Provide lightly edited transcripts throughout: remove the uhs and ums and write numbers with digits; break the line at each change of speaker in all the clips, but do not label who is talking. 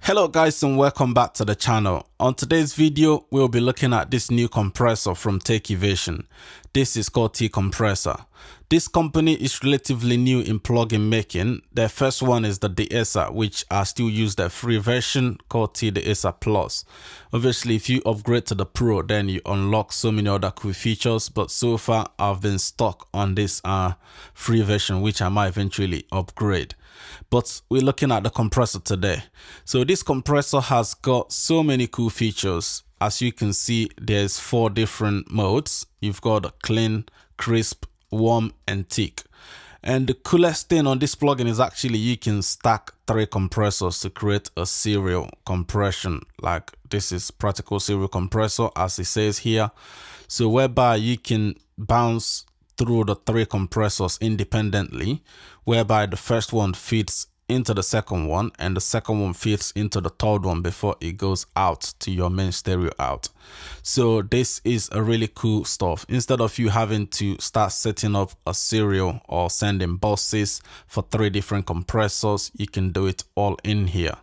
Hello guys and welcome back to the channel. On today's video, we'll be looking at this new compressor from Techivation. This is called T-Compressor. This company is relatively new in plugin making. Their first one is the DeEsser, which I still use their free version called T-DeEsser Plus. Obviously, if you upgrade to the Pro, then you unlock so many other cool features, but so far I've been stuck on this free version, which I might eventually upgrade. But we're looking at the compressor today. So this compressor has got so many cool features. As you can see, there's 4 different modes. You've got clean, crisp, warm, and thick. And the coolest thing on this plugin is actually you can stack 3 compressors to create a serial compression. Like this is practical serial compressor, as it says here. So whereby you can bounce through the 3 compressors independently, whereby the first one feeds into the second one and the second one feeds into the third one before it goes out to your main stereo out. So this is a really cool stuff. Instead of you having to start setting up a serial or sending buses for 3 different compressors, you can do it all in here.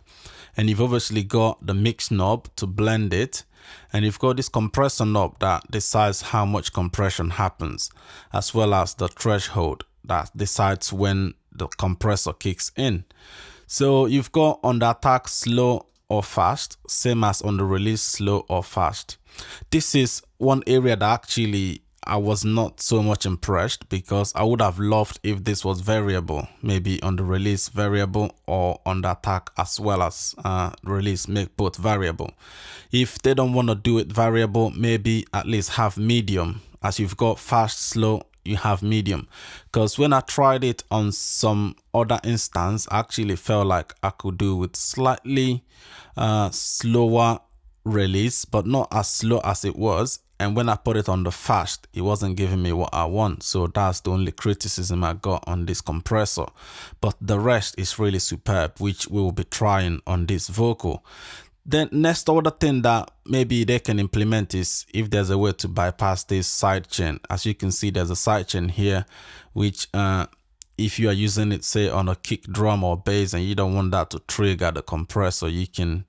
And you've obviously got the mix knob to blend it, and you've got this compressor knob that decides how much compression happens, as well as the threshold that decides when the compressor kicks in. So you've got on the attack slow or fast, same as on the release slow or fast. This is one area that actually I was not so much impressed, because I would have loved if this was variable, maybe on the release variable or on the attack as well as release, make both variable. If they don't want to do it variable, maybe at least have medium. As you've got fast, slow, you have medium. Because when I tried it on some other instance, I actually felt like I could do with slightly slower release, but not as slow as it was. And when I put it on the fast, it wasn't giving me what I want. So that's the only criticism I got on this compressor. But the rest is really superb, which we will be trying on this vocal. Then next other thing that maybe they can implement is if there's a way to bypass this sidechain. As you can see, there's a sidechain here, which if you are using it, say on a kick drum or bass, and you don't want that to trigger the compressor, you can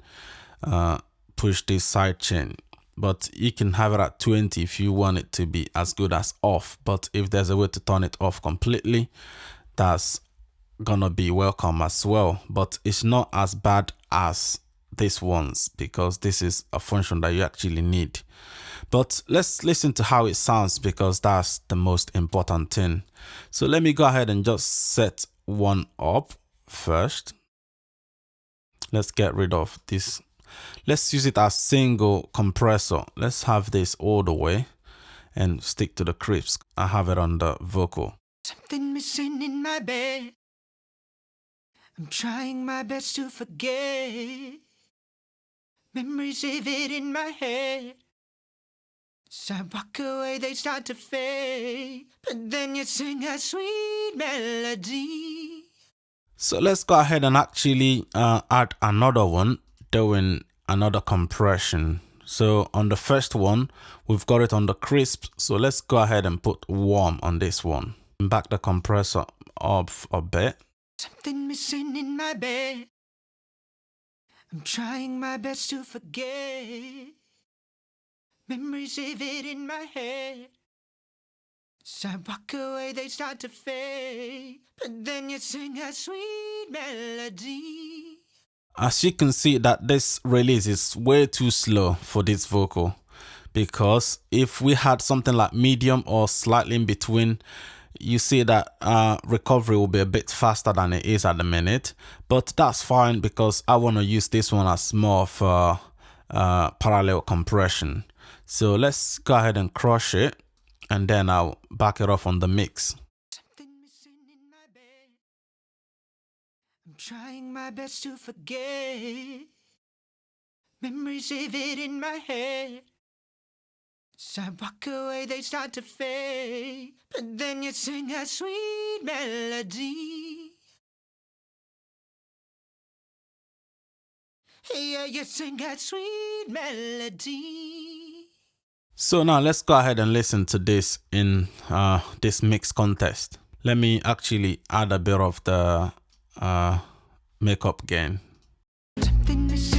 push this sidechain. But you can have it at 20 if you want it to be as good as off. But if there's a way to turn it off completely, that's gonna be welcome as well. But it's not as bad as this one's, because this is a function that you actually need. But let's listen to how it sounds, because that's the most important thing. So let me go ahead and just set one up first. Let's get rid of this. Let's use it as single compressor. Let's have this all the way and stick to the crisp. I have it on the vocal.
Something missing in my bed. I'm trying my best to forget. Memories vivid in my head. As I walk away, they start to fade. But then you sing a sweet melody.
So let's go ahead and actually add another one, doing another compression. So on the first one, we've got it on the crisp. So let's go ahead and put warm on this one. Back the compressor up a bit.
Something missing in my bed. I'm trying my best to forget. Memories vivid in my head. As I walk away, they start to fade. But then you sing a sweet melody.
As you can see, that this release is way too slow for this vocal, because if we had something like medium or slightly in between, you see that recovery will be a bit faster than it is at the minute. But that's fine, because I want to use this one as more of a parallel compression. So let's go ahead and crush it, and then I'll back it off on the mix.
Something missing in my bed. I'm trying my best to forget. Memories vivid in my head. As I walk away, they start to fade. But then you sing a sweet melody. Yeah, you sing a sweet melody.
So now let's go ahead and listen to this in this mix contest. Let me actually add a bit of the makeup gain.
Something missing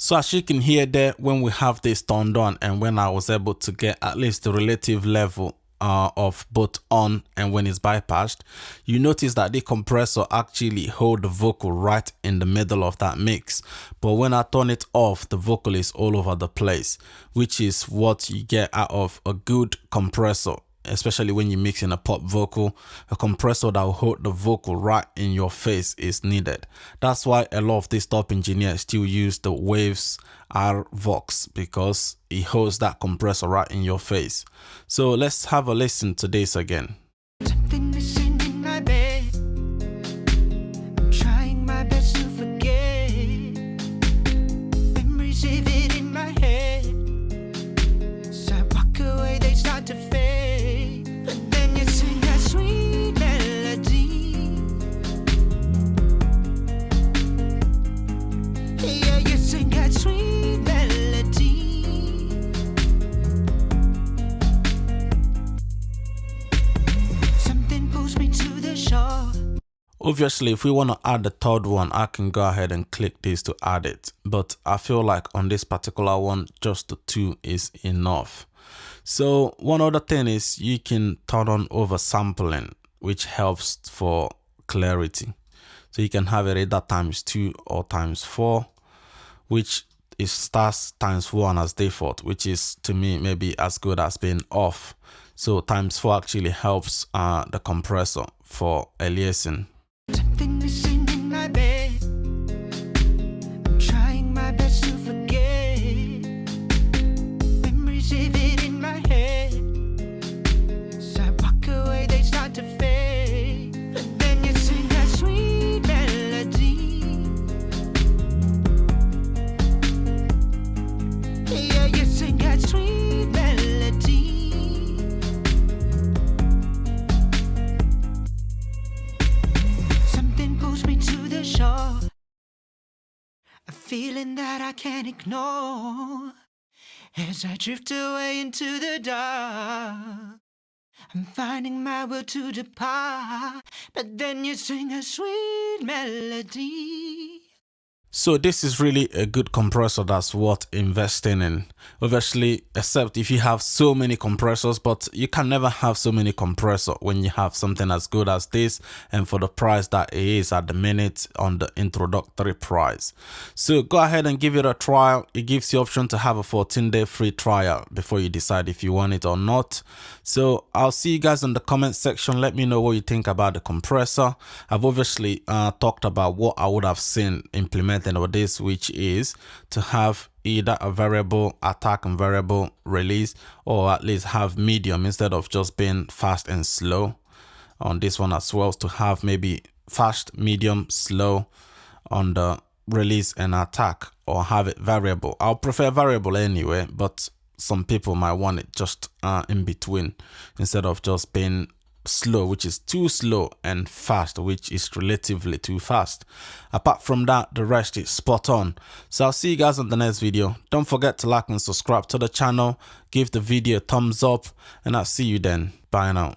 So as you can hear there, when we have this turned on and when I was able to get at least the relative level of both on and when it's bypassed, you notice that the compressor actually hold the vocal right in the middle of that mix. But when I turn it off, the vocal is all over the place, which is what you get out of a good compressor. Especially when you mix in a pop vocal, a compressor that will hold the vocal right in your face is needed. That's why a lot of these top engineers still use the Waves R-Vox, because it holds that compressor right in your face. So let's have a listen to this again.
Something missing in my bed. I'm trying my best to forget. Memories vivid in my head. As I walk away, they start to fade. But then you sing that sweet melody. Yeah, you sing that sweet melody. Something pulls me to the shore.
Obviously, if we want to add the third one, I can go ahead and click this to add it. But I feel like on this particular one, just the two is enough. So one other thing is you can turn on oversampling, which helps for clarity. So you can have it either ×2 or ×4, which is stars ×1 as default, which is to me maybe as good as being off. So ×4 actually helps the compressor for aliasing.
Something missing in my bed. I'm trying my best to forget. Memories vivid in my head. As I walk away, they start to fade. But then you sing that sweet melody. Yeah, you sing that sweet melody. Something pulls me to the shore. A feeling that I can't ignore. As I drift away into the dark, I'm finding my will to depart. But then you sing a sweet melody.
So this is really a good compressor that's worth investing in. Obviously, except if you have so many compressors, but you can never have so many compressors when you have something as good as this and for the price that it is at the minute on the introductory price. So go ahead and give it a trial. It gives you option to have a 14-day free trial before you decide if you want it or not. So I'll see you guys in the comment section. Let me know what you think about the compressor. I've obviously talked about what I would have seen implemented with this, which is to have either a variable attack and variable release, or at least have medium instead of just being fast and slow on this one as well, to have maybe fast, medium, slow on the release and attack, or have it variable. I'll prefer variable anyway, but some people might want it just in between instead of just being slow, which is too slow, and fast, which is relatively too fast. Apart from that, the rest is spot on. So I'll see you guys on the next video. Don't forget to like and subscribe to the channel, give the video a thumbs up, and I'll see you then. Bye now.